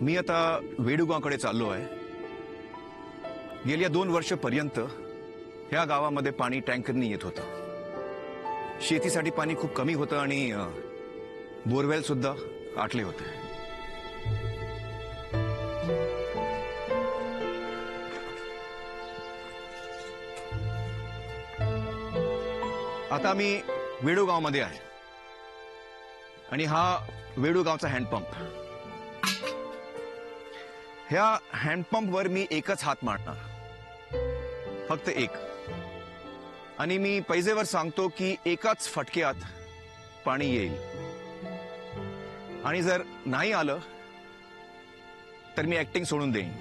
मी आता वेडूगावकडे चाललो आहे। गेल्या 2 वर्षापर्यंत ह्या गावामध्ये पाणी टँकरनी येत होतं। शेतीसाठी पाणी खूप कमी होतं आणि बोरवेल सुद्धा आटले होते। आता मी वेडूगावमध्ये आहे आणि हा वेडूगावचा हँडपंप। ह्या हँडपंपवर मी एकच हात मारणार, फक्त एक, आणि मी पैजेवर सांगतो की एकाच फटक्यात पाणी येईल। आणि जर नाही आलं तर मी ऍक्टिंग सोडून देईन।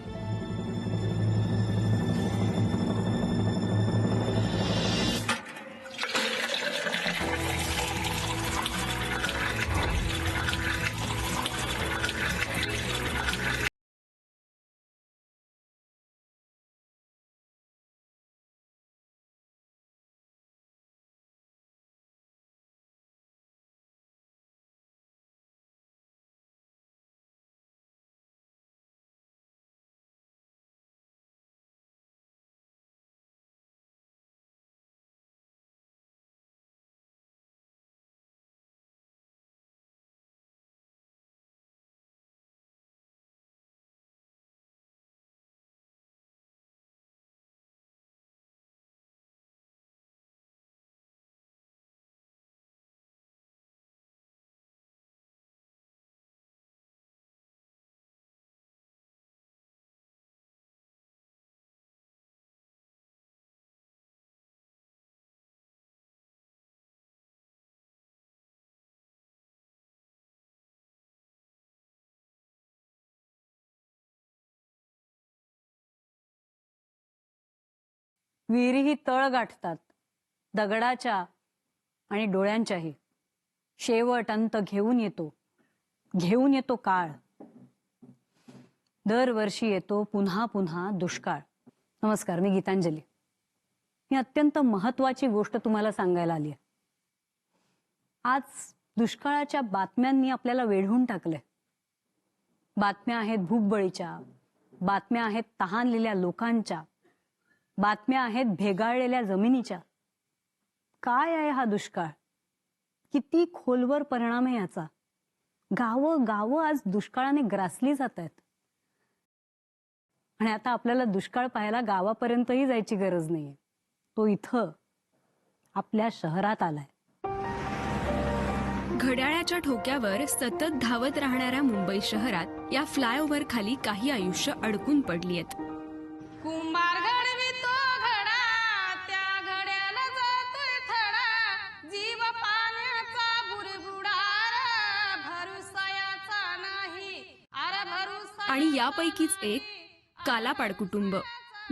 विहिरीही तळ गाठतात, दगडाच्या आणि डोळ्यांच्याही। शेवट अंत घेऊन येतो काळ। दरवर्षी येतो पुन्हा पुन्हा दुष्काळ। नमस्कार, मी गीतांजली। मी अत्यंत महत्वाची गोष्ट तुम्हाला सांगायला आली आहे। आज दुष्काळाच्या बातम्यांनी आपल्याला वेढून टाकलंय। बातम्या आहेत भूकबळीच्या, बातम्या आहेत तहानलेल्या लोकांच्या, बातम्या आहेत भेगाळलेल्या जमिनीच्या। काय आहे हा दुष्काळ? किती खोलवर परिणाम आहे याचा? गावं आज दुष्काळाने ग्रासली जात आहेत। आणि आता आपल्याला दुष्काळ पाहायला गावापर्यंतही जायची गरज नाहीये, तो इथं आपल्या शहरात आलाय। घड्याळाच्या ठोक्यावर सतत धावत राहणाऱ्या मुंबई शहरात या फ्लायओव्हर खाली काही आयुष्य अडकून पडली आहेत। कुंभार घडवितो घडा, त्या घड्याला जातोय थडा, जीव पाण्याचा बुडबुडार, भरुसयाचा नाही अरे भरुसा। आणि यापैकीच एक कालापाड कुटुंब,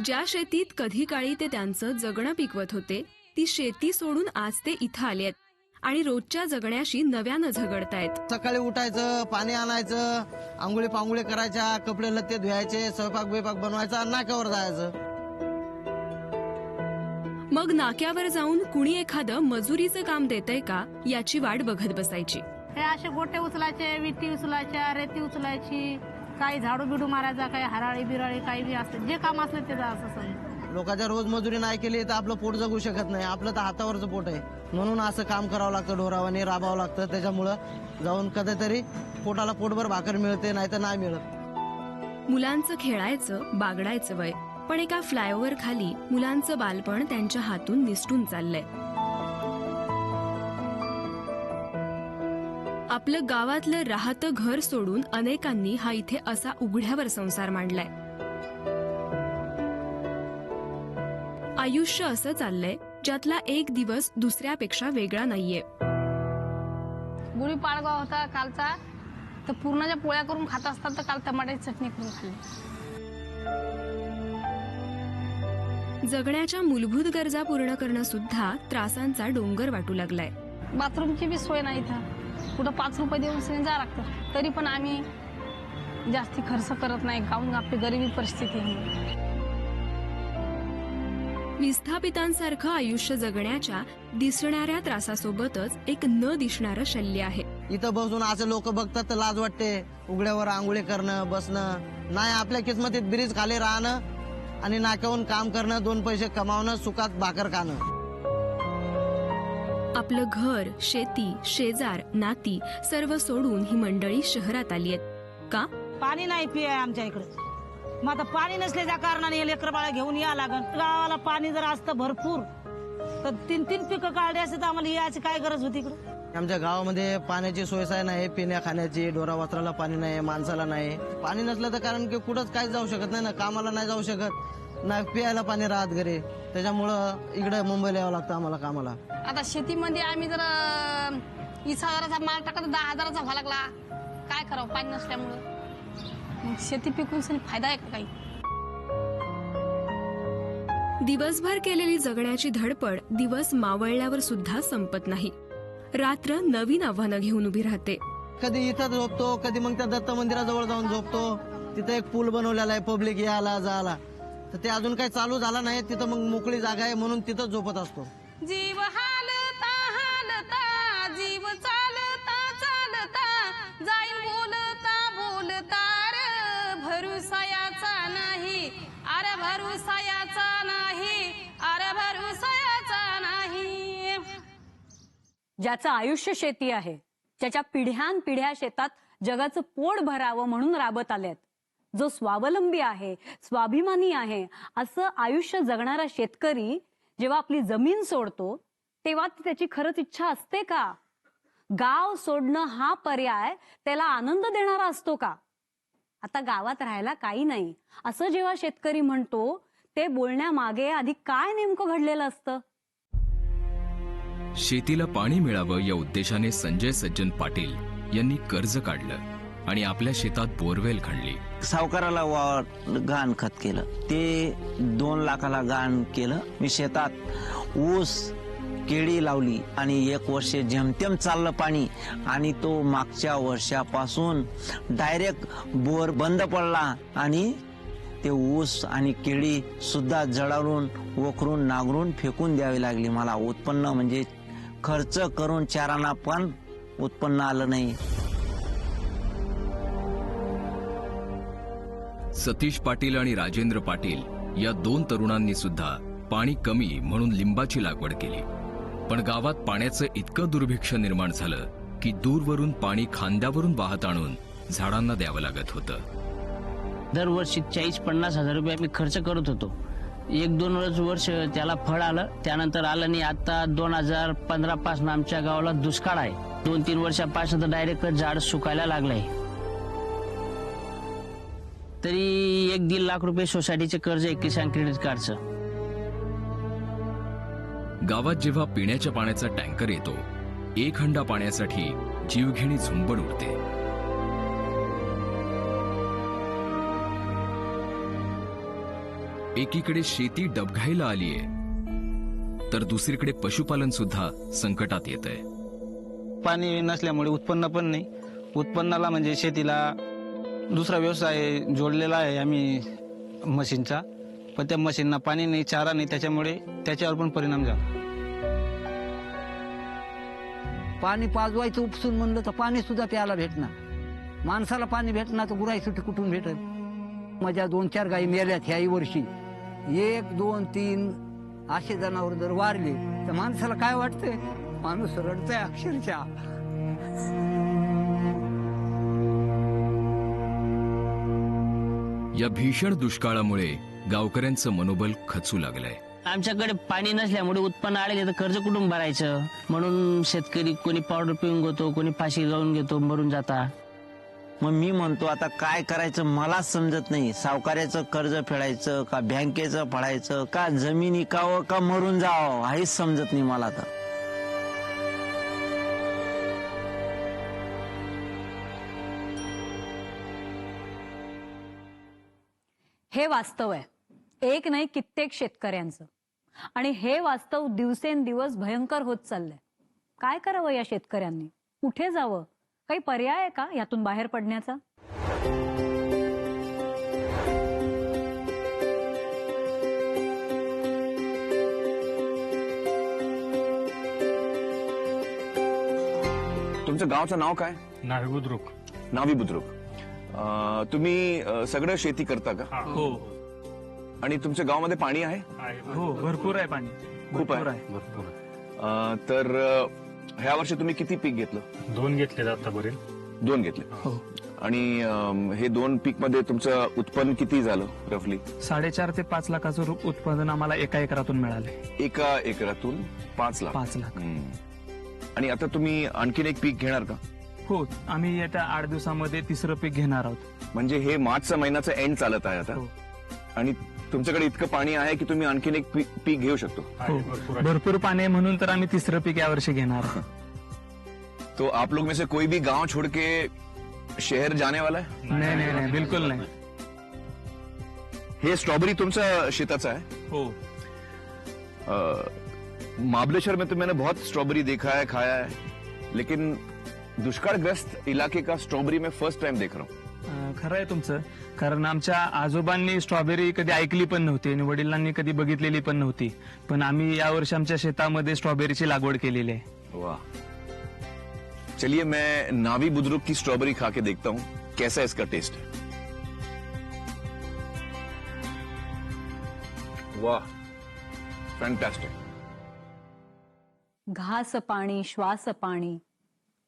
ज्या शेतीत कधी काळी ते त्यांचं जगणं पिकवत होते, ती शेती सोडून आज ते इथं आलेत आणि रोजच्या जगण्याशी नव्यानं झगडतायत। सकाळी उठायचं, पाणी आणायचं, आंघोळी पांघोळी करायच्या, कपडे लत्ते धुवायचे, स्वयंपाक बिपाक बनवायचा, नाक्यावर जायचं। मग नाक्यावर जाऊन कुणी एखादं मजुरीचं काम देतंय का याची वाट बघत बसायची। हे असे गोटे उचलायचे, विटी उचलायच्या, रेती उचलायची, काही झाडू बिडू मारायचा, काही हराळी बिराळी काही बी असतं, जे काम असलं ते असं समजा। लोकांच्या रोज मजुरी नाही केली तर आपलं पोट जगू शकत नाही, आपलं तर हातावरचं पोट आहे, म्हणून असं काम करावं लागतं, ढोरावाने राबावं लागतं। त्याच्यामुळं जाऊन कधीतरी पोटाला पोटभर भाकर मिळते, नाही तर नाही मिळत। मुलांचं खेळायचं, बागडायचं वय, पण एका फ्लायओव्हर खाली मुलांचं बालपण त्यांच्या हातून निसटून चाललंय। आपलं गावातलं राहतं घर सोडून अनेकांनी हा इथे असा उघड्यावर संसार मांडलाय। आयुष्य असं चाललंय ज्यातला एक दिवस दुसऱ्यापेक्षा वेगळा नाहीये। गुढी पाडवा होता कालचा, तर पूर्णाच्या पोळ्या करून खात असतात, तर काल टमाट्याची चटणी करून खाल्ली। जगण्याच्या मूलभूत गरजा पूर्ण करणं सुद्धा त्रासांचा डोंगर वाटू लागलाय। बाथरूमची बी सोय नाही इथं, कुठं 5 रुपये देऊन जा लागतं, तरी पण आम्ही जास्ती खर्च करत नाही, काऊन आपली गरिबी परिस्थिती आहे। विस्थापितांसारखं आयुष्य जगण्याच्या दिसणाऱ्या त्रासासोबतच एक न दिसणारं शल्य आहे. इथं बसून असं लोक बघतात तर लाज वाटते. उघड्यावर आंघोळी करणं, बसणं नाही. आपल्या किस्मतीत ब्रिज खाली राहणं आणि नाक्याहून काम करणं, 2 पैसे कमावणं, सुखात भाकर खाणं. आपलं घर, शेती, शेजार, नाती सर्व सोडून ही मंडळी शहरात आली आहेत. का? पाणी नाही पिय आमच्या इकडे. मग आता पाणी नसल्याच्या कारणाने हे लेकरं बाळा घेऊन या लागन. गावाला पाणी जर असतं भरपूर तर 3 पिकं काढली असते तर आम्हाला याची काय गरज होती इकडे. आमच्या गावामध्ये पाण्याची सोय नाही. पिण्या खाण्याची, ढोरा वासराला पाणी नाही, माणसाला नाही. पाणी नसलं तर कारण की कुठंच काहीच जाऊ शकत नाही ना. कामाला नाही जाऊ शकत ना, प्यायला पाणी राहत घरी. त्याच्यामुळं इकडे मुंबईला यावं लागतं आम्हाला कामाला. आता शेतीमध्ये आम्ही जर 20,000चा माल टाकला तर 10,000चा व्हावा लागला. काय करावं पाणी नसल्यामुळं. मग शेती पिकून फायदा आहे का काही. दिवसभर केलेली जगण्याची धडपड दिवस मावळल्यावर सुद्धा संपत नाही. रात्र नवीन आव्हानं घेऊन उभी राहते. कधी इथं झोपतो, कधी मग त्या दत्त मंदिराजवळ जाऊन झोपतो. तिथं एक पूल बनवलेला आहे पब्लिक यायला जायला, तर ते अजून काही चालू झाला नाही. तिथं मग मोकळी जागा आहे म्हणून तिथं झोपत असतो. जीव हालता हालता, जीव चालता चालता, जाईन बोलता बोलता, अरे भरुसायाचा नाही, अरे भरुसायाचा नाही, अरे भरुसायाचा नाही. ज्याचं आयुष्य शेती आहे, ज्याच्या पिढ्यानपिढ्या शेतात जगाचं पोट भरावं म्हणून राबत आल्यात, जो स्वावलंबी आहे, स्वाभिमानी आहे, असं आयुष्य जगणारा शेतकरी जेव्हा आपली जमीन सोडतो तेव्हा त्याची खरंच इच्छा असते का? गाव सोडणं हा पर्याय त्याला आनंद देणारा असतो का? आता गावात राहायला काही नाही असं जेव्हा शेतकरी म्हणतो, ते बोलण्यामागे आधी काय नेमकं घडलेलं असतं? शेतीला पाणी मिळावं या उद्देशाने संजय सज्जन पाटील यांनी कर्ज काढलं आणि आपल्या शेतात बोरवेल खणली. सावकाराला गाण खत केलं, ते 2 लाखाला गाण केलं. मी शेतात ऊस केळी लावली आणि 1 वर्ष जेमतेम चाललं पाणी, आणि तो मागच्या वर्षापासून डायरेक्ट बोर बंद पडला आणि ते ऊस आणि केळी सुद्धा जळावून वखरून नांगरून फेकून द्यावी लागली. मला उत्पन्न म्हणजे खर्च करून चारांना पण उत्पन्न आलं नाही. सतीश पाटील आणि राजेंद्र पाटील या 2 तरुणांनी सुद्धा पाणी कमी म्हणून लिंबाची लागवड केली. पण गावात पाण्याचं इतकं दुर्भिक्ष निर्माण झालं की दूरवरून पाणी खांद्यावरून वाहत आणून झाडांना द्यावं लागत होतं. दरवर्षी 40-50 हजार रुपये आम्ही खर्च करत होतो. 1-2 वर्ष त्याला फळ आलं, त्यानंतर आलं नाही. आता 2015 पासून आमच्या गावाला दुष्काळ आहे. 2-3 वर्षापासून तर डायरेक्ट झाड सुकायला लागलंय. तरी 1-1.5 लाख रुपये सोसायटीचे कर्ज आहे किसान क्रेडिट कार्डचं. गावात जेव्हा पिण्याच्या पाण्याचा टँकर येतो, 1 हंडा पाण्यासाठी जीवघेणी झुंबड उडते. एकीकडे शेती डबघाईला आलीये तर दुसरीकडे पशुपालन सुद्धा संकटात येतंय. पाणी नसल्यामुळे उत्पन्न पण नाही. उत्पन्नाला म्हणजे शेतीला दुसरा व्यवसाय जोडलेला आहे आम्ही मशीनचा, पण त्या मशीनना पाणी नाही, चारा नाही, त्याच्यामुळे त्याच्यावर पण परिणाम झाला. पाणी पाजवायचं उपसून म्हणलं तर पाणी सुद्धा प्यायला भेटणार. माणसाला पाणी भेटणार तर गुराईसाठी कुठून भेटल? माझ्या 2-4 गायी मेल्यात ह्याही वर्षी. 1, 2, 3 असे जनावर जर वारले तर माणसाला काय वाटतंय? माणूस रडतंय अक्षरशः. या भीषण दुष्काळामुळे गावकऱ्यांचं मनोबल खचू लागलंय. आमच्याकडे पाणी नसल्यामुळे उत्पन्न आले तर कर्ज कुठून भरायचं म्हणून शेतकरी कोणी पावडर पिऊन घेतो, कोणी फाशी जाऊन घेतो, मरून जाता. मग मी म्हणतो आता काय करायचं मलाच समजत नाही. सावकाराचं कर्ज फेडायचं का बँकेचं फेडायचं का जमीन इकावं का मरून जावं हेच समजत नाही मला. तर हे वास्तव आहे, एक नाही कित्येक शेतकऱ्यांचं. आणि हे वास्तव दिवसेंदिवस भयंकर होत चाललंय. काय करावं या शेतकऱ्यांनी? कुठे जावं? काही पर्याय आहे का यातून बाहेर पडण्याचा? तुमचं गावचं नाव काय? नावी बुद्रुक. नावी बुद्रुक. तुम्ही सगळं शेती करता का? हो. आणि तुमच्या गावामध्ये पाणी आहे? हो, भरपूर आहे पाणी. खूप आहे. तर ह्या वर्षी तुम्ही किती पीक घेतलं? 2 घेतले आतापर्यंत. 2 घेतले. आणि हे 2 पीक मध्ये तुमचं उत्पन्न किती झालं रफली? 4.5 ते 5 लाखाचं उत्पादन आम्हाला एका एकरातून मिळाले. एका एकरातून 5 लाख. 5 लाख. आणि आता तुम्ही आणखीन एक पीक घेणार का? हो, आम्ही येत्या 8 दिवसामध्ये 3रं पीक घेणार आहोत. म्हणजे हे मार्चचा महिन्याचा एंड चालत आहे आता. आणि तुमच्याकडे इतकं पाणी आहे की तुम्ही आणखीन एक पीक घेऊ शकतो. हो, भरपूर पाणी आहे म्हणून तर आम्ही 3रं पीक यावर्षी घेणार. तो आप लोग में से कोई भी गांव छोड़ के शहर जाने वाला है? नाही, बिलकुल नाही. हे स्ट्रॉबेरी तुमच्या शेताचं आहे? हो. महाबलेश्वर में तो मैंने बहुत स्ट्रॉबेरी देखा है, खाया है, लेकिन दुष्काळग्रस्त इलाके का स्ट्रॉबेरी मैं फर्स्ट टाइम देख रहा हूँ. खरं आहे तुमचं, कारण आमच्या आजोबांनी स्ट्रॉबेरी कधी ऐकली पण नव्हती आणि वडिलांनी कधी बघितलेली पण नव्हती. पण आम्ही यावर्षी आमच्या शेतामध्ये स्ट्रॉबेरीची लागवड केलेली आहे. वाह. चलिए मैं नावी बुद्रुक की स्ट्रॉबेरी खा के देखता हूँ कैसा इसका टेस्ट है. वाह, फैंटास्टिक. घास पाणी, श्वास पाणी,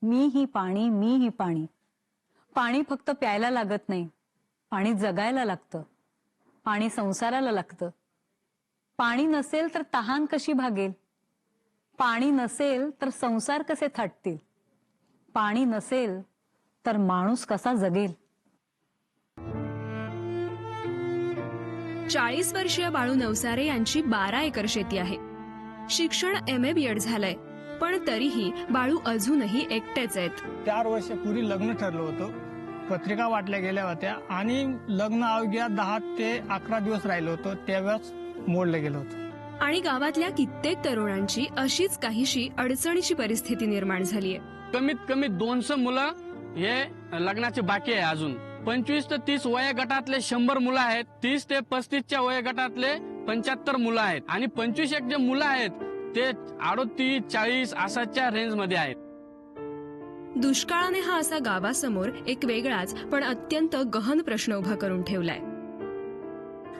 मी ही पाणी, मी ही पाणी. पाणी फक्त प्यायला लागत नाही, पाणी जगायला लागतं, पाणी संसाराला लागतं. पाणी नसेल तर तहान कशी भागेल? पाणी नसेल तर संसार कसे थाटतील? पाणी नसेल तर माणूस कसा जगेल? 40 वर्षीय बाळू नवसारे यांची 12 एकर शेती आहे. शिक्षण MA BEd झालंय, पण तरीही बाळू अजूनही एकटेच आहेत. 4 वर्षापूर्वी लग्न ठरलं होतं, पत्रिका वाटल्या गेल्या होत्या आणि लग्न अवघ्या 10 ते 11 दिवस राहिलं होतं, त्यावेळेस मोडलं गेलं होतं. आणि गावातल्या कित्येक तरुणांची अशीच काहीशी अडचणीची परिस्थिती निर्माण झालीय. कमीत कमी 200 मुलं हे लग्नाचे बाकी आहे. अजून 25 ते 30 वयोगटातले 100 मुलं आहेत. 30 ते 35च्या वयोगटातले 75 मुलं आहेत. आणि 25 जे मुलं आहेत ते 38-40 असाच्या रेंज मध्ये आहेत. दुष्काळाने हा असा गावासमोर एक वेगळाच पण अत्यंत गहन प्रश्न उभा करून ठेवलाय.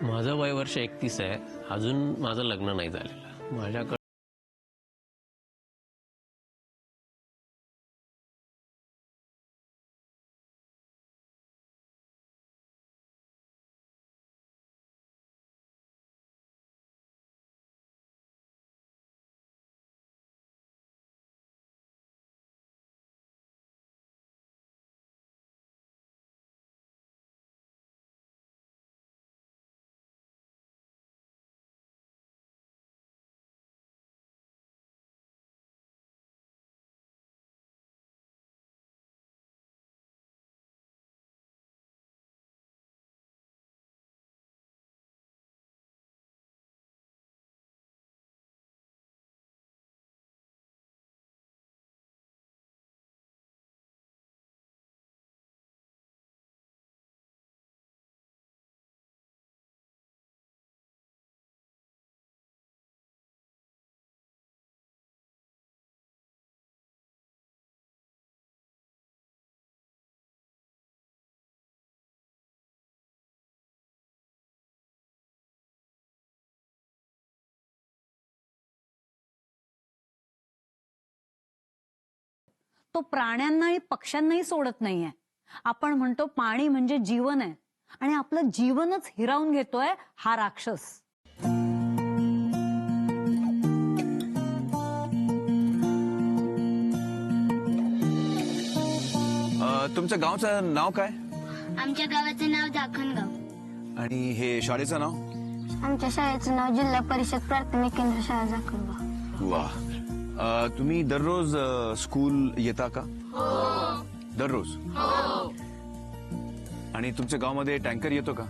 माझं वय वर्ष 31 आहे. अजून माझं लग्न नाही झालेलं. माझ्याकडे तो प्राण्यांनाही पक्ष्यांनाही सोडत नाहीये. आपण म्हणतो पाणी म्हणजे जीवन आहे आणि आपलं जीवनच हिरावून घेतोय हा राक्षस. तुमच्या गावचं नाव काय? आमच्या गावाचं नाव जाखणगाव. आणि हे शाळेचं नाव? आमच्या शाळेचं नाव जिल्हा परिषद प्राथमिक केंद्र शाळा जाखणगाव. वाह. तुम्ही दररोज स्कूल येता का? दररोज? आणि तुमच्या गावामध्ये टँकर येतो का?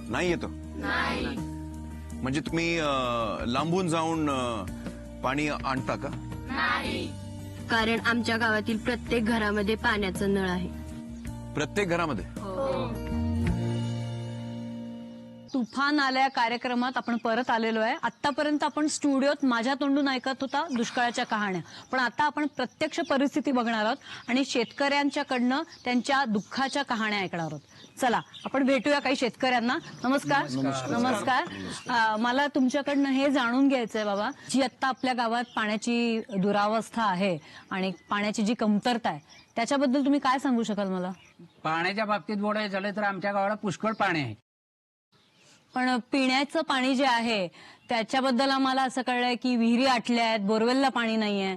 नाही येतो. म्हणजे तुम्ही लांबून जाऊन पाणी आणता का? कारण आमच्या गावातील प्रत्येक घरामध्ये पाण्याचा नळ आहे. प्रत्येक घरामध्ये? तुफान आल्या कार्यक्रमात आपण परत आलेलो आहे. आतापर्यंत आपण स्टुडिओत माझ्या तोंडून ऐकत होता दुष्काळाच्या कहाण्या, पण आता आपण प्रत्यक्ष परिस्थिती बघणार आहोत आणि शेतकऱ्यांच्याकडनं त्यांच्या दुःखाच्या कहाण्या ऐकणार आहोत. चला आपण भेटूया काही शेतकऱ्यांना. नमस्कार. नमस्कार. मला तुमच्याकडनं हे जाणून घ्यायचंय बाबा, जी आता आपल्या गावात पाण्याची दुरावस्था आहे आणि पाण्याची जी कमतरता आहे त्याच्याबद्दल तुम्ही काय सांगू शकाल मला? पाण्याच्या बाबतीत बोलायचं झालं तर आमच्या गावाला पुष्कळ पाणी आहे. पण पिण्याचं पाणी जे आहे त्याच्याबद्दल आम्हाला असं कळलंय की विहिरी आटल्या आहेत, बोरवेलला पाणी नाहीये.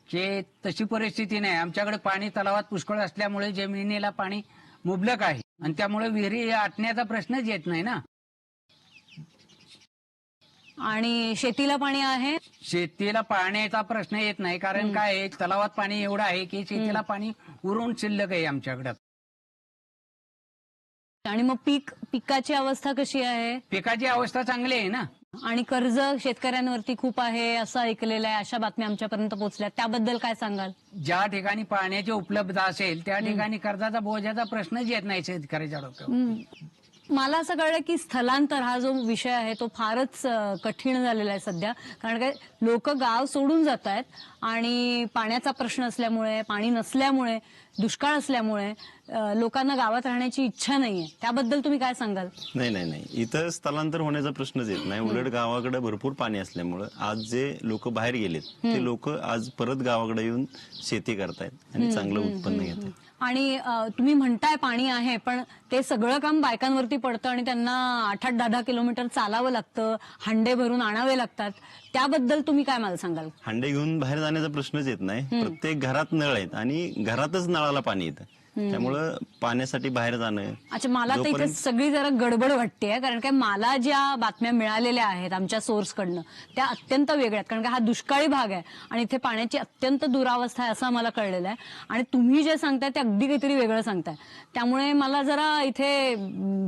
जे तशी परिस्थिती नाही. आमच्याकडे पाणी तलावात पुष्कळ असल्यामुळे जमिनीला पाणी मुबलक आहे आणि त्यामुळे विहिरी आटण्याचा प्रश्नच येत नाही ना. आणि शेतीला पाणी आहे? शेतीला पाण्याचा प्रश्न येत नाही, कारण काय आहे, तलावात पाणी एवढं आहे की शेतीला पाणी उरून शिल्लक आहे आमच्याकडे. आणि मग पिकाची अवस्था कशी आहे? पिकाची अवस्था चांगली आहे ना. आणि कर्ज शेतकऱ्यांवरती खूप आहे असं ऐकलेलं आहे, अशा बातम्या आमच्यापर्यंत पोहोचल्या, त्याबद्दल काय सांगाल? ज्या ठिकाणी पाण्याची उपलब्धता असेल त्या ठिकाणी कर्जाचा बोजाचा प्रश्नच येत नाही शेतकऱ्याच्या डोक्यावर. मला असं कळलं की स्थलांतर हा जो विषय आहे तो फारच कठीण झालेला आहे सध्या, कारण काय लोक गाव सोडून जात आहेत आणि पाण्याचा प्रश्न असल्यामुळे, पाणी नसल्यामुळे, दुष्काळ असल्यामुळे लोकांना गावात राहण्याची इच्छा नाहीये. त्याबद्दल तुम्ही काय सांगाल? नाही, इथं स्थलांतर होण्याचा प्रश्नच येत नाही. उलट गावाकडे भरपूर पाणी असल्यामुळं आज जे लोक बाहेर गेलेत ते लोक आज परत गावाकडे येऊन शेती करतायत आणि चांगलं उत्पन्न घेत आहेत. आणि तुम्ही म्हणताय पाणी आहे, पण ते सगळं काम बायकांवरती पडतं आणि त्यांना 8-8, 10-10 किलोमीटर चालावं लागतं, हांडे भरून आणावे लागतात. त्याबद्दल तुम्ही काय मला सांगाल? हांडे घेऊन बाहेर जाण्याचा प्रश्नच येत नाही. प्रत्येक घरात नळ आहेत आणि घरातच नळाला पाणी येतं, त्यामुळं पाण्यासाठी बाहेर जाणं. अच्छा, मला तर इथे सगळी जरा गडबड वाटते, कारण काय मला ज्या बातम्या मिळालेल्या आहेत आमच्या सोर्सकडनं त्या अत्यंत वेगळ्या आहेत. कारण का हा दुष्काळी भाग आहे आणि इथे पाण्याची अत्यंत दुरावस्था आहे असं आम्हाला कळलेलं आहे. आणि तुम्ही जे सांगताय ते अगदी काहीतरी वेगळं सांगताय, त्यामुळे मला जरा इथे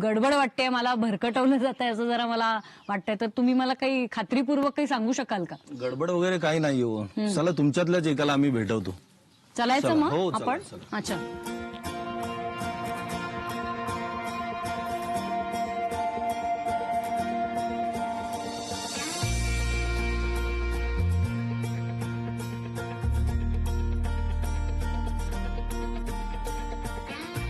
गडबड वाटते, मला भरकटवलं जात आहे असं जरा मला वाटतंय. तर तुम्ही मला काही खात्रीपूर्वक काही सांगू शकाल का? गडबड वगैरे काही नाही हो. चला तुमच्यातल्याच एकाला आम्ही भेटवतो. चलायचं मग आपण? अच्छा.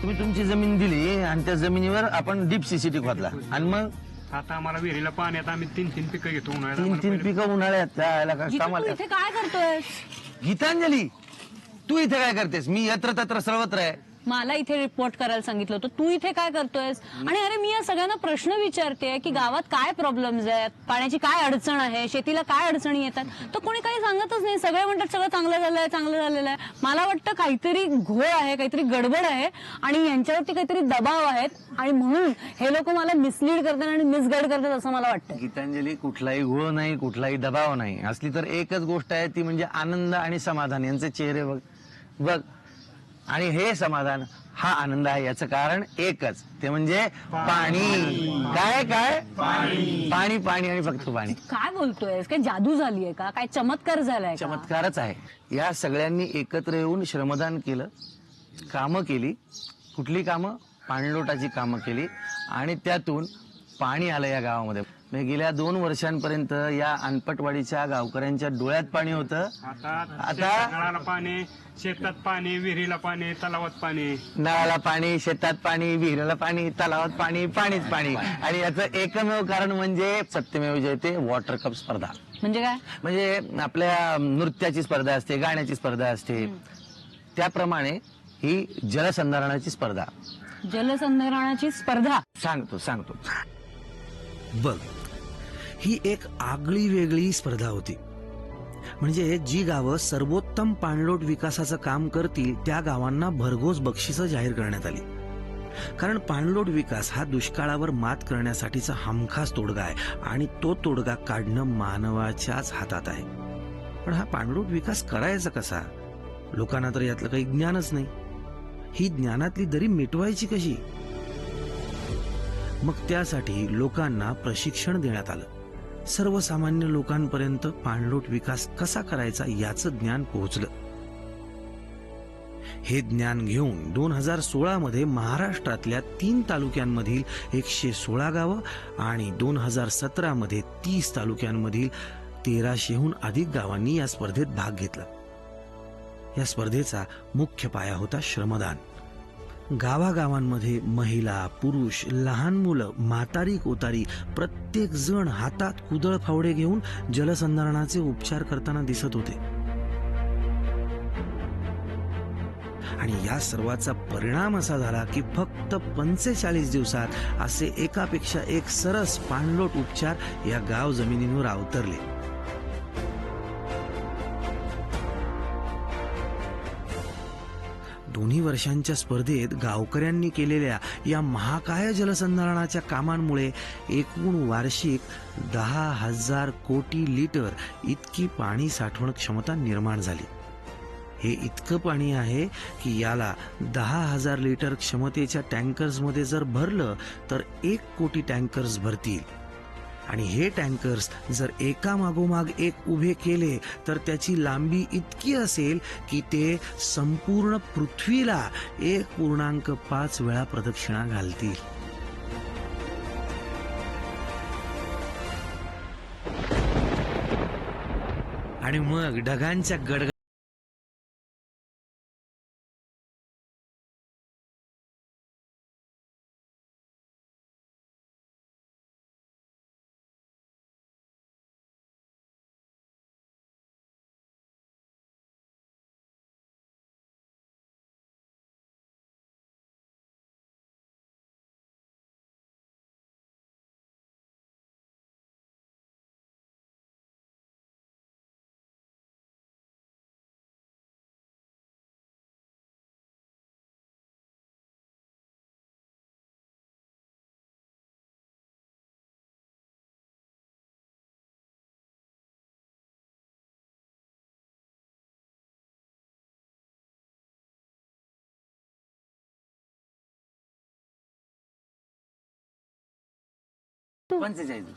तुम्ही तुमची जमीन दिली आणि त्या जमिनीवर आपण डीप सीसीटी खोदला आणि मग आता आम्हाला विहिरीला पाण्यात आम्ही 3 पिकं घेतो. 3 पिकं उन्हाळ्यात तू इथे काय करतोय? गीतांजली, तू इथे काय करतेस? मी यत्र तत्र सर्वत्र आहे. मला इथे रिपोर्ट करायला सांगितलं होतं, तू इथे काय करतोयस? आणि अरे मी या सगळ्यांना प्रश्न विचारते की गावात काय प्रॉब्लेम्स आहेत, पाण्याची काय अडचण आहे, शेतीला काय अडचणी येतात, तर कोणी काही सांगतच नाही. सगळे म्हणतात सगळं चांगलं झालंय, चांगलं झालेलं आहे. मला वाटतं काहीतरी घोळ आहे, काहीतरी गडबड आहे आणि यांच्यावरती काहीतरी दबाव आहेत आणि म्हणून हे लोक मला मिसलीड करतात आणि मिसगाईड करतात असं मला वाटतं. गीतांजली, कुठलाही घोळ नाही, कुठलाही दबाव नाही. असली तर एकच गोष्ट आहे, ती म्हणजे आनंद आणि समाधान. यांचे चेहरे बघ. आणि हे समाधान, हा आनंद आहे, याचं कारण एकच, ते म्हणजे पाणी. काय पाणी आणि फक्त पाणी. काय बोलतोय? काय जादू झाली आहे का? काय चमत्कार झालाय? चमत्कारच आहे. या सगळ्यांनी एकत्र येऊन श्रमदान केलं, कामं केली. कुठली कामं? पाणलोटाची कामं केली आणि त्यातून पाणी आलं या गावामध्ये. गेल्या 2 वर्षांपर्यंत या अनपटवाडीच्या गावकऱ्यांच्या डोळ्यात पाणी होतं. आता नळाला पाणी, शेतात पाणी, विहिरीला पाणी, तलावात पाणी. नळाला पाणी, शेतात पाणी, विहिरीला पाणी, तलावात पाणी, पाणीच पाणी. आणि याचं एकमेव कारण म्हणजे सत्यमेव जयते वॉटर कप स्पर्धा. म्हणजे काय? म्हणजे आपल्या नृत्याची स्पर्धा असते, गाण्याची स्पर्धा असते, त्याप्रमाणे ही जलसंधारणाची स्पर्धा. जलसंधारणाची स्पर्धा? सांगतो. बघ, ही एक आगळी वेगळी स्पर्धा होती. म्हणजे जी गावं सर्वोत्तम पाणलोट विकासाचं काम करतील त्या गावांना भरघोस बक्षिसं जाहीर करण्यात आली. कारण पाणलोट विकास हा दुष्काळावर मात करण्यासाठीचा हमखास तोडगा आहे आणि तो तोडगा काढणं मानवाच्याच हातात आहे. पण हा पाणलोट विकास करायचा कसा? लोकांना तर यातलं काही ज्ञानच नाही. ही ज्ञानातली दरी मिटवायची कशी? मग त्यासाठी लोकांना प्रशिक्षण देण्यात आलं. सर्वसामान्य लोकांपर्यंत पाणलोट विकास कसा करायचा याचं ज्ञान पोहोचलं. हे ज्ञान घेऊन 2016 मध्ये महाराष्ट्रातल्या 3 तालुक्यांमधील 116 गावं आणि 2017 मध्ये 30 तालुक्यांमधील 1300हून अधिक गावांनी या स्पर्धेत भाग घेतला. या स्पर्धेचा मुख्य पाया होता श्रमदान. गावागावांमध्ये महिला, पुरुष, लहान मुलं, म्हातारी कोतारी प्रत्येक जण हातात कुदळ फावडे घेऊन जलसंधारणाचे उपचार करताना दिसत होते. आणि या सर्वाचा परिणाम असा झाला की फक्त 45 दिवसात असे एकापेक्षा एक सरस पाणलोट उपचार या गाव जमिनींवर अवतरले. दोन्ही वर्षांच्या स्पर्धेत गावकऱ्यांनी केलेल्या या महाकाय जलसंधारणाच्या कामांमुळे एकूण वार्षिक 10,000 कोटी लिटर इतकी पाणी साठवण क्षमता निर्माण झाली. हे इतकं पाणी आहे की याला 10,000 लिटर क्षमतेच्या टँकर्समध्ये जर भरलं तर 1 कोटी टँकर्स भरतील. आणि हे टँकर्स जर एका मागोमाग एक उभे केले तर त्याची लांबी इतकी असेल की ते संपूर्ण पृथ्वीला 1.5 वेळा प्रदक्षिणा घालतील. आणि मग ढगांच्या गडगड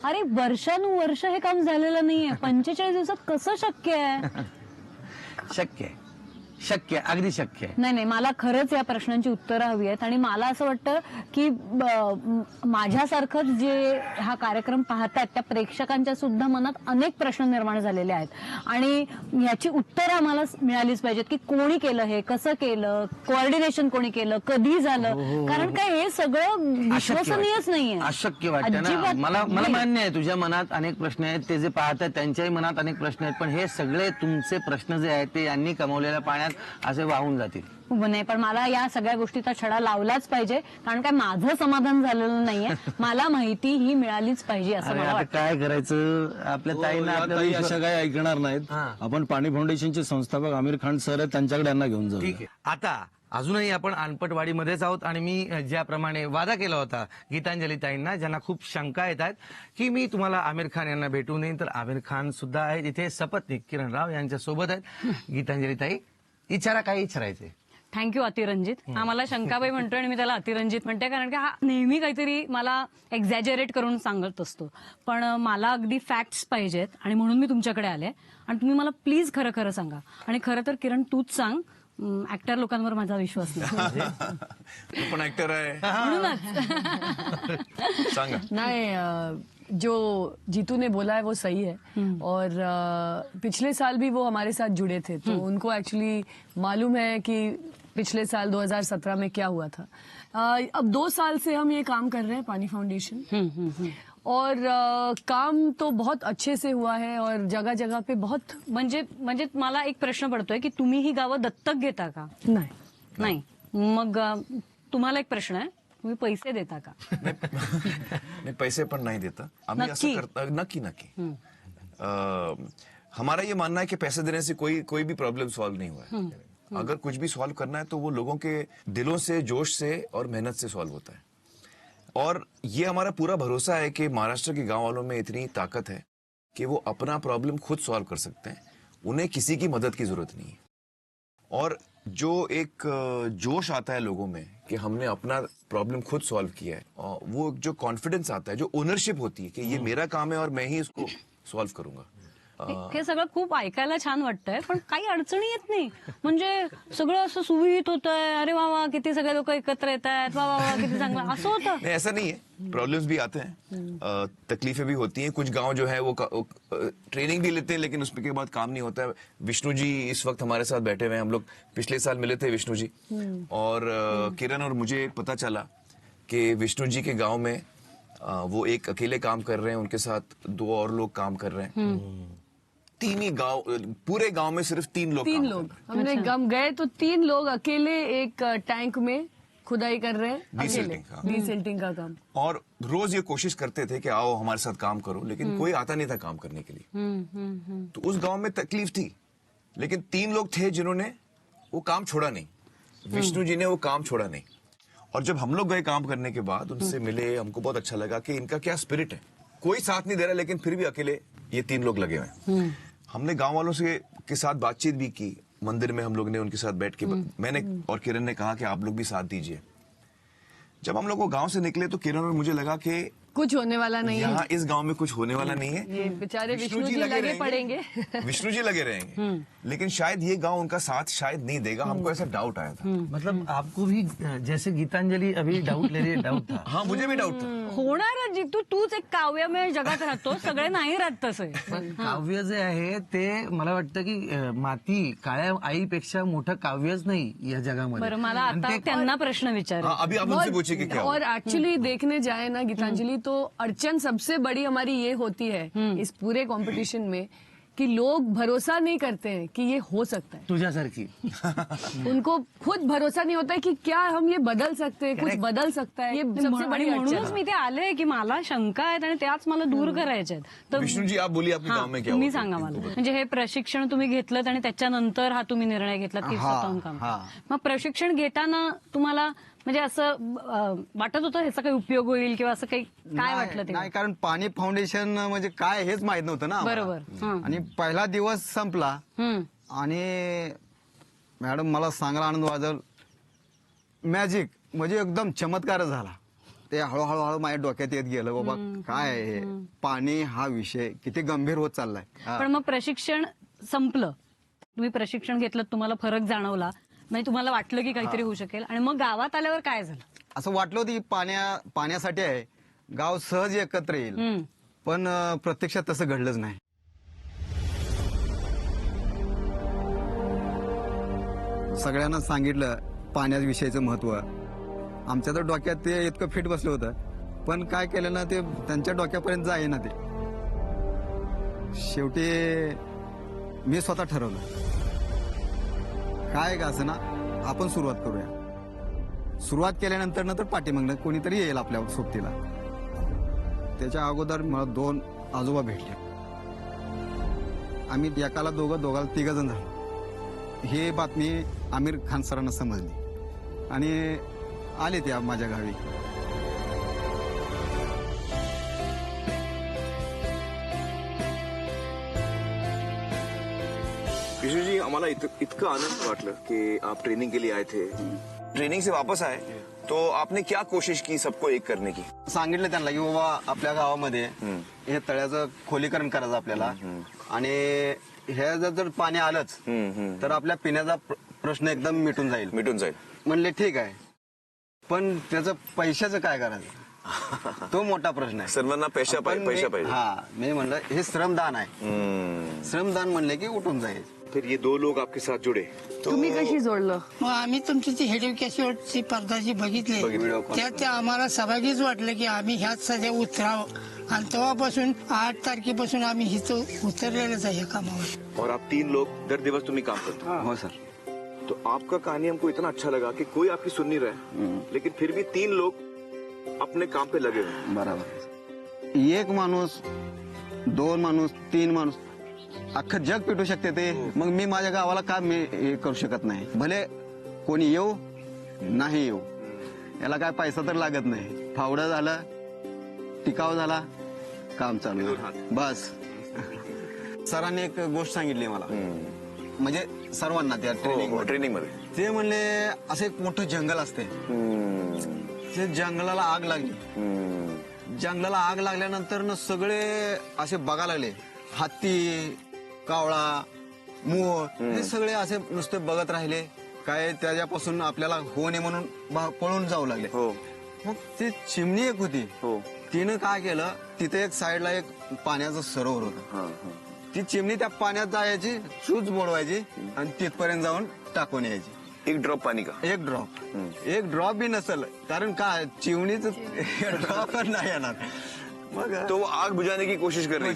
अरे वर्षानुवर्ष हे काम झालेलं नाहीये. 45 दिवसात कसं शक्य आहे? शक्य आहे, शक्य, अगदी शक्य आहे. नाही, मला खरंच या प्रश्नांची उत्तरं हवी आहेत. आणि मला असं वाटतं की माझ्यासारखंच जे हा कार्यक्रम पाहतात त्या प्रेक्षकांच्या सुद्धा मनात अनेक प्रश्न निर्माण झालेले आहेत. आणि याची उत्तरं आम्हाला मिळालीच पाहिजेत की कोणी केलं, हे कसं केलं, कोऑर्डिनेशन कोणी केलं, कधी झालं. कारण काय हे सगळं विश्वसनीयच नाहीये, अशक्य वाटतं ना. मला मान्य आहे तुझ्या मनात अनेक प्रश्न आहेत, ते जे पाहतात त्यांच्याही मनात अनेक प्रश्न आहेत. पण हे सगळे तुमचे प्रश्न जे आहेत ते यांनी कमवलेल्या पाण्यात असे वाहून जातील. नाही, पण मला या सगळ्या गोष्टीचा छडा लावलाच पाहिजे. कारण काय माझं समाधान झालेलं नाहीये. मला माहिती ही मिळालीच पाहिजे असं मला वाटतं. काय करायचं, आपल्या ताईंना अशा काही ऐकणार नाहीत. आपण पाणी फाउंडेशनचे संस्थापक आमिर खान सर आहेत, त्यांच्याकडे यांना घेऊन जाऊ. ठीक आहे. आता अजूनही आपण अनपटवाडीमध्येच आहोत. आणि मी ज्याप्रमाणे वादा केला होता गीतांजली ताईंना, ज्यांना खूप शंका येत आहेत की मी तुम्हाला आमिर खान यांना भेटू नये, तर आमिर खान सुद्धा आहेत इथे. सपत्नीक किरण राव यांच्या सोबत आहेत. गीतांजली ताई, इचारा, काय विचारायचे? थँक्यू अतिरंजित. आम्हाला शंकाबाई म्हणतोय आणि मी त्याला अतिरंजित म्हणते, कारण की हा नेहमी काहीतरी मला एक्झॅजरेट करून सांगत असतो. पण मला अगदी फॅक्ट्स पाहिजेत आणि म्हणून मी तुमच्याकडे आले. आणि तुम्ही मला प्लीज खरं खरं सांगा. आणि खरं तर किरण तूच सांग, ऍक्टर लोकांवर माझा विश्वास नाही. तू पण ऍक्टर आहे सांगा. नहीं, जो जीतू ने बोला है वो सही है. और पिछले साल भी वो हमारे साथ जुड़े थे, तो उनको एक्चुअली मालूम है कि पिछले साल 2017 में क्या हुआ था. अब 2 साल से हम ये काम कर रहे हैं, पानी फाउंडेशन. और काम तो बहुत अच्छे से हुआ है और जगह जगह पे बहुत म्हणजे मला एक प्रश्न पडतोय की तुम्ही ही गावं दत्तक घेता का? नाही. मग तुम्हाला एक प्रश्न आहे, तुम्ही पैसे देता का? नहीं, पैसे पण नहीं देता. आम्ही असं करता. नक्की. हमारा ये मानना है कि पैसे देने से कोई भी प्रॉब्लम सॉल्व नहीं हुआ है. अगर कुछ भी सॉल्व करना है तो वो लोगों के दिलों से, जोश से और मेहनत से सॉल्व होता है. और ये हमारा पूरा भरोसा है कि महाराष्ट्र के गांव वालों में इतनी ताकत है कि वो अपना प्रॉब्लम खुद सॉल्व कर सकते हैं. उन्हें किसी की मदद की जरूरत नहीं है. और जो एक जोश आता है लोगों में कि हमने अपना प्रॉब्लम खुद सॉल्व किया है, और वो जो कॉन्फिडेंस आता है, जो ओनरशिप होती है कि ये मेरा काम है और मैं ही इसको सॉल्व करूंगा, हे सगळं खूप ऐकायला छान वाटतंय, पण काही अडचणी येत नाही. म्हणजे सगळं असं सुविहित होतंय, अरे वा वा किती सगळे लोक एकत्र येत आहेत, वा वा वा किती चांगलं, असं होतं. नहीं, ऐसा नहीं है, प्रॉब्लम्स भी आते हैं, तकलीफें भी होती हैं. कुछ गांव जो है वो ट्रेनिंग भी लेते हैं लेकिन उसके बाद काम नहीं होता है. विष्णु जी इस वक्त हमारे साथ बैठे हुए हैं. हम लोग पिछले साल मिले थे विष्णु जी, और किरण और मुझे पता चला कि विष्णु जी के गांव में वो एक अकेले काम कर रहे हैं, उनके साथ 2 और लोग काम कर रहे हैं. 3 ही गांव, पूरे गांव में सिर्फ 3 लोग. 3 लोग हमने गए तो 3 लोग अकेले एक टैंक में खुदाई कर रहे हैं, डीसिल्टिंग का काम. और रोज ये कोशिश करते थे कि आओ हमारे साथ काम करो, लेकिन कोई आता नहीं था काम करने के लिए. तो उस गांव में तकलीफ थी, लेकिन 3 लोग थे जिन्होंने वो काम छोड़ा नहीं. विष्णु जी ने वो काम छोड़ा नहीं. और जब हम लोग गए काम करने के बाद उनसे मिले, हमको बहुत अच्छा लगा कि इनका क्या स्पिरिट है. कोई साथ नहीं दे रहा, लेकिन फिर भी अकेले ये 3 लोग लगे हुए हैं. हमने गांव वालों के साथ बातचीत भी की. मंदिर में हम लोग ने उनके साथ बैठ के मैंने और किरण ने कहा कि आप लोग भी साथ दीजिए. जब हम लोग वो गांव से निकले तो किरण और मुझे लगा कि कुछ होने वाला नहीं है, यहाँ इस गांव में कुछ होने वाला नहीं है. ये बेचारे विष्णु जी लगे पड़ेंगे. विष्णु जी लगे रहेंगे, लेकिन शायद ये गांव उनका साथ शायद नहीं देगा. हमको ऐसा डाउट आया था. मतलब आपको भी जैसे गीतांजली अभी डाऊट ले रही है, डाऊट था. हाँ, मुझे भी डाऊट था. होणार जितू तूच एक काव्यमय जगात राहतो, सगळे नाही राहत तसे. पण काव्य जे आहे ते मला वाटतं की माती काळ्या आईपेक्षा मोठं काव्यच नाही या जगामध्ये. बरं, मला आता त्यांना प्रश्न विचार. अभी आप उनसे पूछिए कि क्या. और एक्चुअली देखने जाए ना गीतांजलि, तो अड़चन सबसे बड़ी हमारी ये होती है इस पूरे कंपटीशन में कि लोग भरोसा नहीं करते हैं कि ये हो सकता है. तुझ्यासारखी उनको खुद भरोसा नहीं होता है कि क्या हम ये बदल सकते हैं, कुछ बदल सकता है. ये सबसे बड़ी म्हणूनच अड़चन. मी ते आले की मला शंका आहेत आणि त्याच मला दूर करायच्या आहेत. तर विष्णु जी, आप बोलिए आपके गांव में क्या तुम्ही हुआ? सांगा मला. म्हणजे हे प्रशिक्षण तुम्ही घेतलं आणि त्याच्यानंतर हा तुम्ही निर्णय घेतला की स्वतःहून काम. मग प्रशिक्षण घेताना तुम्हाला म्हणजे असं वाटत होतं ह्याचा काही उपयोग होईल किंवा असं काही काय वाटलं ते? नाही, कारण पाणी फाउंडेशन म्हणजे काय हेच माहित नव्हतं ना आम्हाला. बरोबर. आणि पहिला दिवस संपला आणि मॅडम मला सांगायला आनंद वाजल, मॅजिक म्हणजे एकदम चमत्कारच झाला. ते हळूहळू माझ्या डोक्यात येत गेलं, बाबा काय आहे हे पाणी हा विषय किती गंभीर होत चाललाय. पण मग प्रशिक्षण संपलं, तुम्ही प्रशिक्षण घेतलं, तुम्हाला फरक जाणवला, म्हणजे तुम्हाला वाटलं की काहीतरी होऊ शकेल, आणि मग गावात आल्यावर काय झालं? असं वाटलं होतं की पाण्यासाठी आहे, गाव सहज एकत्र येईल, पण प्रत्यक्षात तसं घडलंच नाही. सगळ्यांना सांगितलं पाण्याविषयीचं महत्व. आमच्या तर डोक्यात ते इतकं फिट बसलं होतं, पण काय केलं ना, ते त्यांच्या डोक्यापर्यंत जाईना. ते शेवटी मी स्वतः ठरवलं, काय का असं ना, आपण सुरुवात करूया. सुरुवात केल्यानंतर नंतर पाठीमागणं कोणीतरी येईल आपल्या सोबतीला. त्याच्या अगोदर मला 2 आजोबा भेटले. आम्ही एकाला दोघाला 3 जण झालो. ही बातमी आमिर खान सरांना समजली आणि आले ते माझ्या गावी. विष्णु जी, हमारा इतना आनंद वाटलं कि आप ट्रेनिंग के लिए आए थे. ट्रेनिंग से वापस आए तो आपने क्या कोशिश की सबको एक करने की? सांगितलं त्यांना की बाबा आपल्या गावामध्ये हे तळ्याचं खोलीकरण करायचं आपल्याला, आणि हे जर पाणी आलंच तर आपल्या पिण्याचा प्रश्न एकदम मिटून जाईल. म्हणले ठीक आहे, पण त्याचं पैशाचं काय करायचं, तो मोठा प्रश्न आहे. सर्वांना पैसा पाहिजे. हा, मी म्हणलं हे श्रमदान आहे. श्रमदान म्हणले की उठून जाईल. फिर ये 2 लोग आपके साथ जुड़े. तुम्ही कशी जोडलं? मग आम्ही तुमची ती हेडिओ कॅसेटची स्पर्धाची बघितली, त्यात आम्हाला सहभागीच वाटलं की आम्ही ह्यात सध्या उतरावं, आणि तेव्हापासून 8 तारखेपासून आम्ही हिथं उतरलेलंच आहे कामावर. और आप 3 लोग दर दिवस तुम्हें काम करते हो? हो सर. तो आपका कहानी हमको इतना अच्छा लगा कि कोई आपकी सुन नहीं रहा है, लेकिन फिर भी 3 लोग अपने काम पे लगे हुए. बराबर. 1 माणूस, 2 माणूस, 3 माणूस, अख्खं जग पेटू शकते ते. मग मी माझ्या गावाला का मी हे करू शकत नाही? भले कोणी येऊ नाही येऊ, याला काय पैसा तर लागत नाही. फावडं झालं, टिकाव झाला, काम चालू बस. सरांनी एक गोष्ट सांगितली मला, म्हणजे सर्वांना त्या ट्रेनिंग मध्ये. ते म्हणले असं एक मोठं जंगल असते, ते जंगलाला आग लागली. जंगलाला आग लागल्यानंतर सगळे असे बघायला लागले हत्ती, कावळा, मोर हे सगळे असे नुसते बघत राहिले. काय त्याच्यापासून आपल्याला होऊ नये म्हणून पळून जाऊ लागले. मग ती चिमणी एक होती. तिनं काय केलं, तिथे एक साईडला एक पाण्याचं सरोवर होतं. ती चिमणी त्या पाण्यात जायची, चूच बोडवायची आणि तिथपर्यंत जाऊन टाकून यायची. एक ड्रॉप पानी का? एक ड्रॉप भी नसेल, कारण काय चिमणीच ड्रॉप नाही येणार. मग तो वो आग बुझाने की कोशिश कर रही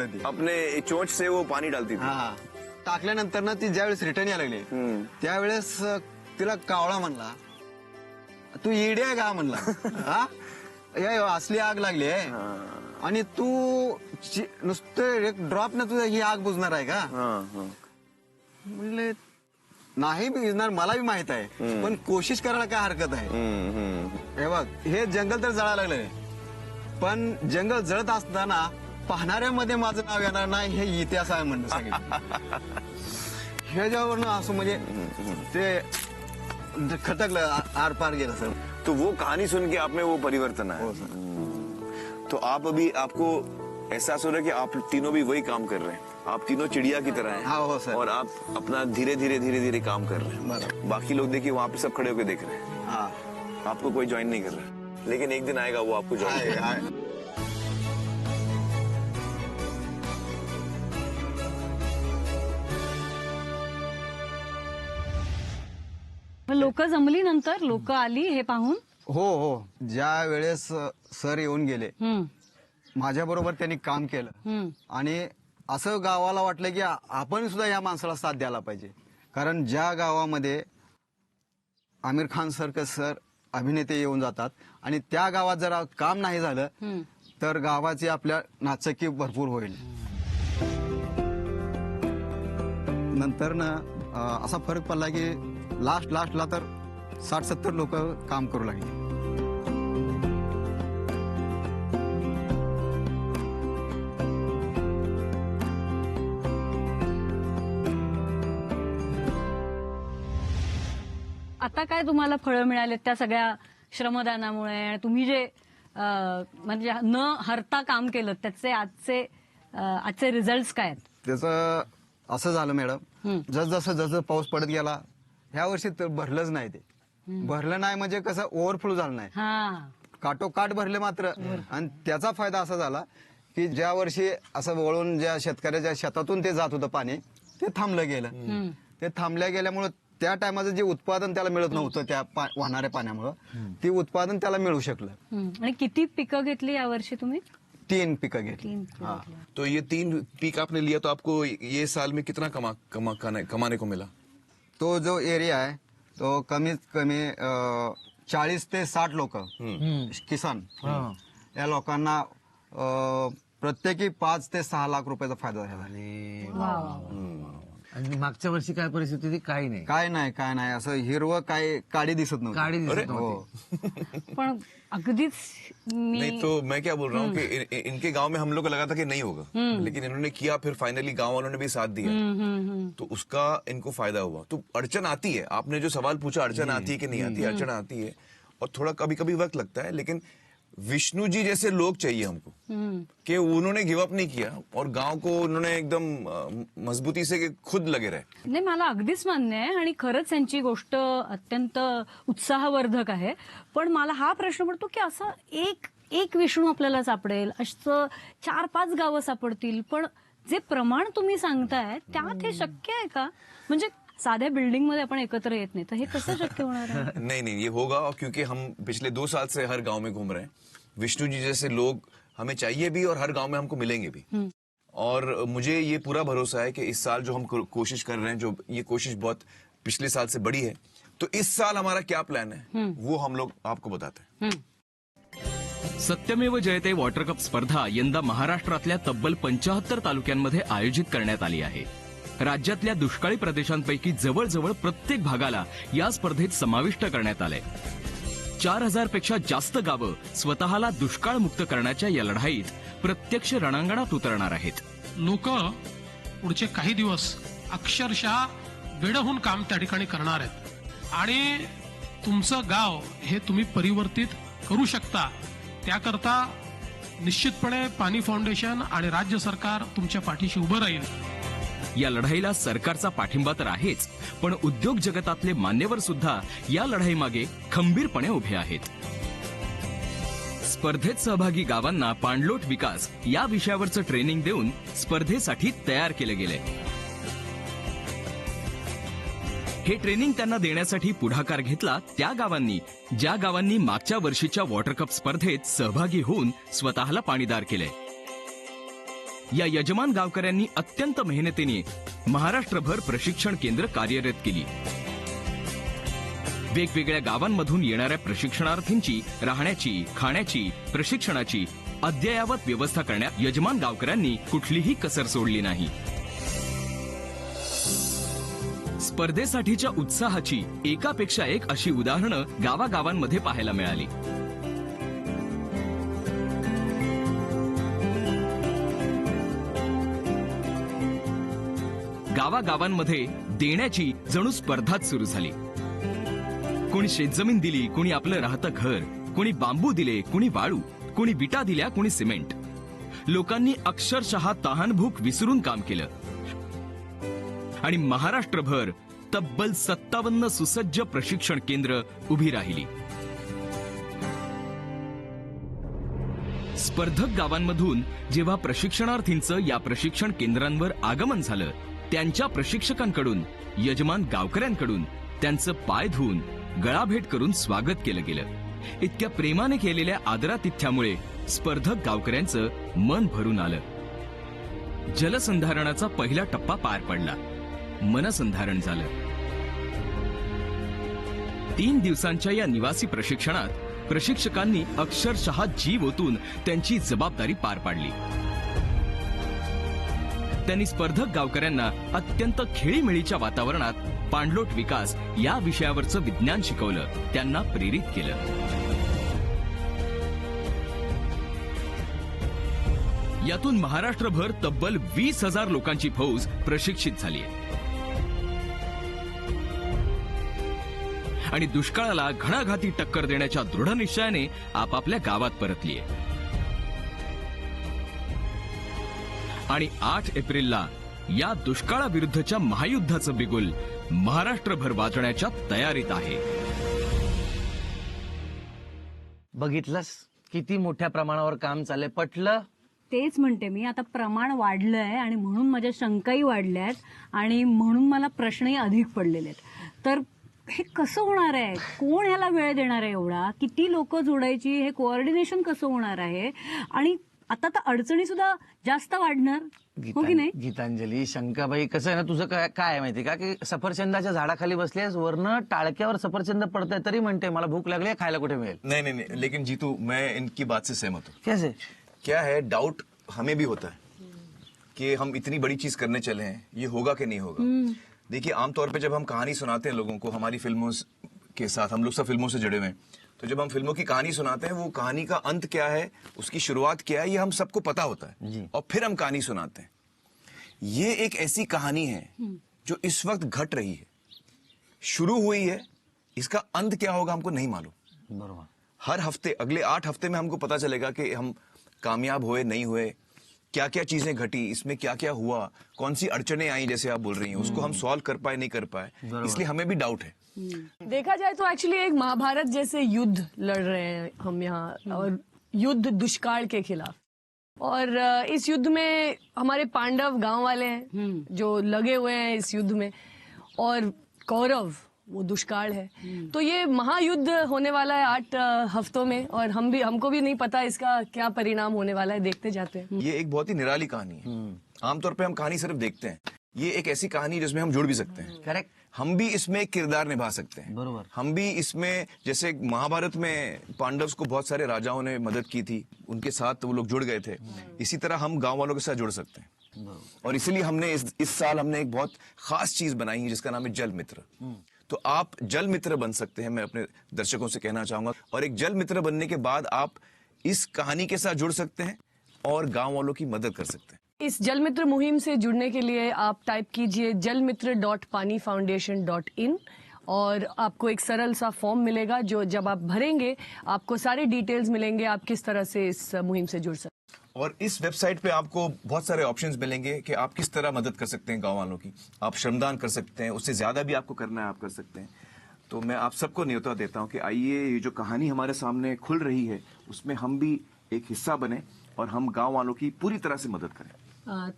थी. अपने चोंच से वो पानी डालती थी. टाकल्यानंतर ना ती ज्यावेळेस रिटर्न यायला लागली त्यावेळेस तिला कावळा म्हणला, तू इडी आहे का म्हणला. असली आग लागली आहे आणि तू नुसतं एक ड्रॉप न तुझं ही आग बुजणार आहे का. म्हणले नाही भिजणार, मला बी माहित आहे, पण कोशिश करायला काय हरकत आहे. हे बघ, हे जंगल तर जळायला लागलंय, पण जंगल जळत असताना पाहणाऱ्यामध्ये माझं नाव येणार नाही हे इतिहास आहे म्हणणं सांगितलं. ह्याच्यावरनं असं म्हणजे ते खटकलं, आर पार गेलं सर. तो वो कहानी सुन के आप में वो परिवर्तन आया. तो आप अभी आपको एहसास हो रहा है कि आप तीनों भी वही काम कर रहे हैं. आप तीनों चिड़िया की तरह हैं. हो सर. और आप अपना धीरे धीरे काम कर रहे हैं. बाकी लोग देखिए वहाँ पे सब खड़े होकर देख रहे हैं. आपको कोई ज्वाइन नहीं कर रहा है, लेकिन एक दिन आएगा वो आपको ज्वाइन. लोक जमली नंतर, लोक आली हे पाहून. हो, ज्या वेळेस सर येऊन गेले माझ्या बरोबर त्यांनी काम केलं आणि असं गावाला वाटलं की आपण सुद्धा या माणसाला साथ द्यायला पाहिजे. कारण ज्या गावामध्ये आमिर खान सारखे सर अभिनेते येऊन जातात आणि त्या गावात जर काम नाही झालं तर गावाची आपल्या नाचक्की भरपूर होईल. नंतर ना असा फरक पडला की लास्टला तर 60-70 लोक काम करू लागले. आता काय तुम्हाला फळं मिळाले त्या सगळ्या श्रमदानामुळे? तुम्ही जे म्हणजे न हरता काम केलं त्याचे आजचे रिझल्ट काय आहेत? त्याचं असं झालं मॅडम, जसं पाऊस पडत गेला ह्या वर्षी तर भरलंच नाही. ते भरलं नाही म्हणजे कसं ओव्हरफ्लो झालं नाही, काटोकाट भरले मात्र. आणि त्याचा फायदा असा झाला की ज्या वर्षी असं वळून ज्या शेतकऱ्याच्या शेतातून ते जात होतं पाणी ते थांबलं गेलं. ते थांबल्या गेल्यामुळं त्या टायमाचं जे उत्पादन त्याला मिळत नव्हतं त्या वाहणाऱ्या पाण्यामुळं ते उत्पादन त्याला मिळू शकलं. आणि किती पिकं घेतली यावर्षी तुम्ही? 3 पिकं घेतली. तो ये 3 पीक आपने लिया तो आपको ये साल में कितना कमाने को मिला? तो जो एरिया आहे तो कमीत कमी 40 ते 60 लोक किसान या लोकांना प्रत्येकी 5 ते 6 लाख रुपयाचा फायदा झाला. आणि मागच्या वर्षी काय परिस्थिती होती? काय नाही असं हिरवं काय काडी दिसत नव्हती. पण अगदीच नहीं, तो मैं क्या बोल रहा हूँ कि इनके गांव में हम लोग को लगा था कि नहीं होगा, लेकिन इन्होंने किया, फिर फाइनली गांव वालों ने भी साथ दिया, तो उसका इनको फायदा हुआ. तो अड़चन आती है, आपने जो सवाल पूछा अड़चन आती है कि नहीं आती है, अड़चन आती है और थोड़ा कभी कभी वक्त लगता है, लेकिन विष्णु जी जैसे लोग चाहिए हमको कि उन्होंने गिव अप नहीं किया और गांव को उन्होंने एकदम मजबूती से खुद लगे रहे. नाही, मला अगदीच मान्य आहे आणि खरंच यांची गोष्ट अत्यंत उत्साहवर्धक आहे. पण मला हा प्रश्न पडतो की असं एक विष्णू आपल्याला सापडेल, असं 4-5 गावं सापडतील, पण जे प्रमाण तुम्ही सांगताय त्यात हे शक्य आहे का? म्हणजे साध्या बिल्डिंग मध्ये आपण एकत्र येत नाही तर हे कसं शक्य होणार आहे? नहीं, ये होगा, क्योंकि हम पिछले 2 साल से हर गांव में घूम रहे हैं. विष्णु जी जैसे लोग हमें चाहिए भी और हर गांव में हमको मिलेंगे भी. और मुझे ये पूरा भरोसा है कि इस साल जो हम कोशिश कर रहे हैं, जो ये कोशिश बहुत पिछले साल से बड़ी है, तो इस साल हमारा क्या प्लान है वो हम लोग आपको बताते हैं. सत्यमेव जयते वॉटर कप स्पर्धा यंदा महाराष्ट्रातल्या तब्बल 75 तालुक्यांमध्ये आयोजित करण्यात आली आहे. राज्यातल्या दुष्काळी प्रदेशांपैकी जवळजवळ प्रत्येक भागाला या स्पर्धेत समाविष्ट करण्यात आलंय. 4000 पेक्षा जास्त गावं स्वतःला दुष्काळमुक्त करण्याच्या या लढाईत प्रत्यक्ष रणांगणात उतरणार आहेत. लोक पुढचे काही दिवस अक्षरशः वेडहून काम त्या ठिकाणी करणार आहेत आणि तुमचं गाव हे तुम्ही परिवर्तित करू शकता. त्याकरता निश्चितपणे पाणी फाउंडेशन आणि राज्य सरकार तुमच्या पाठीशी उभं राहील. या लढाईला सरकारचा पाठिंबा तर आहेच, पण उद्योग जगतातले मान्यवर सुद्धा या लढाईमागे खंबीरपणे उभे आहेत. स्पर्धेत सहभागी गावांना पाणलोट विकास या विषयावरचं ट्रेनिंग देऊन स्पर्धेसाठी तयार केले गेले. हे ट्रेनिंग त्यांना देण्यासाठी पुढाकार घेतला त्या गावांनी, ज्या गावांनी मागच्या वर्षीच्या वॉटर कप स्पर्धेत सहभागी होऊन स्वतःला पाणीदार केले. या यजमान गावकऱ्यांनी अत्यंत मेहनतीने महाराष्ट्रभर प्रशिक्षण केंद्र कार्यरत केली. वेगवेगळ्या गावांमधून येणाऱ्या प्रशिक्षणार्थींची राहण्याची, खाण्याची, प्रशिक्षणाची अद्ययावत व्यवस्था करण्यात यजमान गावकऱ्यांनी कुठलीही कसर सोडली नाही. स्पर्धेसाठीच्या उत्साहाची एकापेक्षा एक अशी उदाहरणं गावागावांमध्ये पाहायला मिळाली. गावागावांमध्ये देण्याची जणू स्पर्धाच सुरू झाली. कोणी शेतजमीन दिली, कोणी आपलं राहतं घर, कोणी बांबू दिले, कोणी वाळू, कोणी विटा दिल्या, कोणी सिमेंट. लोकांनी अक्षरशः तहानभूक विसरून काम केलं आणि महाराष्ट्रभर तब्बल 57 सुसज्ज प्रशिक्षण केंद्र उभी राहिली. स्पर्धक गावांमधून जेव्हा प्रशिक्षणार्थींचं या प्रशिक्षण केंद्रांवर आगमन झालं, त्यांच्या प्रशिक्षकांकडून, यजमान गावकऱ्यांकडून त्यांचं पाय धुवून, गळाभेट करून स्वागत केलं गेलं. इतक्या प्रेमाने केलेल्या आदरातिथ्यामुळे स्पर्धक गावकऱ्यांचं मन भरून आलं. जलसंधारणाचा पहिला टप्पा पार पडला. मनसंधारण झालं. 3 दिवसांच्या या निवासी प्रशिक्षणात प्रशिक्षकांनी अक्षरशः जीव ओतून त्यांची जबाबदारी पार पाडली. त्यांनी स्पर्धक गावकऱ्यांना अत्यंत खेळीमेळीच्या वातावरणात पाणलोट विकास या विषयावरचं विज्ञान शिकवलं, त्यांना प्रेरित केलं. यातून महाराष्ट्रभर तब्बल 20,000 लोकांची फौज प्रशिक्षित झाली आहे आणि दुष्काळाला घणाघाती टक्कर देण्याच्या दृढ निश्चयाने आपापल्या गावात परतली आहे. आणि 8 एप्रिलला या दुष्काळाविरुद्धच्या महायुद्धाचं बिगुल महाराष्ट्रभर वाजण्याच्या तयारीत आहे. बघितलंस किती मोठ्या प्रमाणावर काम चाललंय. पटलं? तेच म्हणते मी, आता प्रमाण वाढलंय आणि म्हणून माझ्या शंकाही वाढल्या आहेत आणि म्हणून मला प्रश्नही अधिक पडलेले आहेत. तर हे कसं होणार आहे? कोण ह्याला वेळ देणार आहे? एवढा किती लोक जोडायची? हे कोऑर्डिनेशन कसं होणार आहे? आणि आता तर अडचणी सुद्धा जास्त वाढणार, हो की नाही? गीतांजली, शंकाबाई, कसं आहे ना, तुझं काय आहे माहिती का, की सफरचंदाच्या झाडाखाली बसलेस, वरनं टाळक्यावर सफरचंद पडतंय तरी म्हणते मला भूक लागली, खायला कुठे मिळेल? नहीं, लेकिन जीतू, मैं इनकी बात से सहमत हूँ. कैसे? क्या है, डाउट हमें भी होता है कि हम इतनी बड़ी चीज करने चले हैं, ये होगा कि नहीं होगा. देखिए, आमतौर पे जब हम कहानी सुनाते हैं लोगों को, हमारी फिल्मों के साथ, हम लोग सब फिल्मों से जुड़े हुए हैं, तो जब हम फिल्मों की कहानी सुनाते हैं, वो कहानी का अंत क्या है, उसकी शुरुआत क्या है, ये हम सबको पता होता है, और फिर हम कहानी सुनाते हैं. ये एक ऐसी कहानी है जो इस वक्त घट रही है, शुरू हुई है, इसका अंत क्या होगा हमको नहीं मालूम. बरोबर. हर हफ्ते, अगले 8 हफ्ते में हमको पता चलेगा कि हम कामयाब हुए, नहीं हुए, क्या क्या चीजें घटी, इसमें क्या क्या हुआ, कौन सी अड़चने आई, जैसे आप बोल रही हैं, उसको हम सॉल्व कर पाए, नहीं कर पाए, इसलिए हमें भी डाउट है. देखा जाए तो एक्चुअली एक महाभारत जैसे युद्ध लड़ रहे हैं हम यहाँ, और युद्ध दुष्काल के खिलाफ. और इस युद्ध में हमारे पांडव गांव वाले हैं जो लगे हुए हैं इस युद्ध में, और कौरव वो दुष्काल है. तो ये महायुद्ध होने वाला है 8 हफ्तों में, और हमको भी नहीं पता इसका क्या परिणाम होने वाला है. देखते जाते हैं. ये एक बहुत ही निराली कहानी है. आमतौर पे हम कहानी सिर्फ देखते हैं. ये एक ऐसी कहानी जिसमें हम जुड़ भी सकते हैं. करेक्ट. हम भी इसमें एक किरदार निभा सकते हैं. बरोबर. हम भी इसमें, जैसे महाभारत में पांडव को बहुत सारे राजाओं ने मदद की थी, उनके साथ वो लोग जुड़ गए थे, इसी तरह हम गांव वालों के साथ जुड़ सकते हैं. और इसीलिए हमने इस साल हमने एक बहुत खास चीज बनाई है जिसका नाम है जल मित्र. तो आप जल मित्र बन सकते हैं, मैं अपने दर्शकों से कहना चाहूंगा. और एक जल मित्र बनने के बाद आप इस कहानी के साथ जुड़ सकते हैं और गांव वालों की मदद कर सकते हैं. इस जल मित्र मुहिम से जुड़ने के लिए आप टाइप कीजिए jalmitra.panifoundation.in और आपको एक सरल सा फॉर्म मिलेगा जो जब आप भरेंगे आपको सारे डिटेल्स मिलेंगे आप किस तरह से इस मुहिम से जुड़ सकते हैं। और इस वेबसाइट पे आपको बहुत सारे ऑप्शंस मिलेंगे कि आप किस तरह मदद कर सकते हैं गांव वालों की। आप श्रमदान कर सकते हैं, उससे ज्यादा भी आपको करना है आप कर सकते हैं। तो मैं आप सबको न्योता देता हूं कि आइए ये जो कहानी हमारे सामने खुल रही है उसमें हम भी एक हिस्सा बने और हम गांव वालों की पूरी तरह से मदद करें।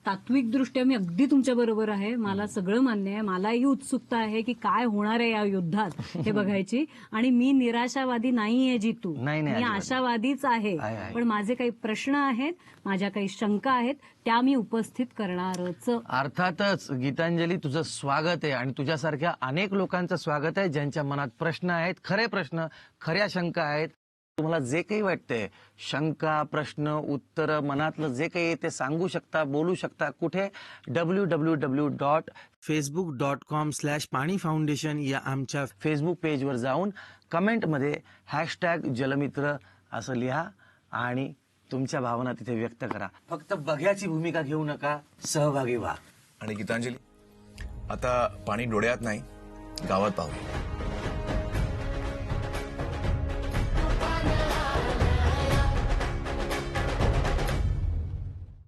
तात्विक दृष्ट्या मी अगदी तुमच्या बरोबर आहे, मला सगळं मान्य आहे, मलाही उत्सुकता आहे की काय होणार आहे या युद्धात हे बघायची। आणि मी निराशावादी नाहीये जितू, मी आशावादीच आहे, पण माझे काही प्रश्न आहेत, माझ्या काही शंका आहेत, त्या मी उपस्थित करणारच। अर्थातच गीतांजली, तुझं स्वागत आहे आणि तुझ्यासारख्या अनेक लोकांचं स्वागत आहे ज्यांच्या मनात प्रश्न आहेत, खरे प्रश्न, खऱ्या शंका आहेत। तुम्हाला जे काही वाटतंय, शंका, प्रश्न, उत्तर, मनातलं जे काही ते सांगू शकता, बोलू शकता। कुठे? www.facebook.com/पाणी फाउंडेशन या आमच्या फेसबुक पेजवर जाऊन कमेंटमध्ये #जलमित्र असं लिहा आणि तुमच्या भावना तिथे व्यक्त करा। फक्त बघ्याची भूमिका घेऊ नका, सहभागी व्हा। आणि गीतांजली, आता पाणी डोळ्यात नाही, गावात पाहू।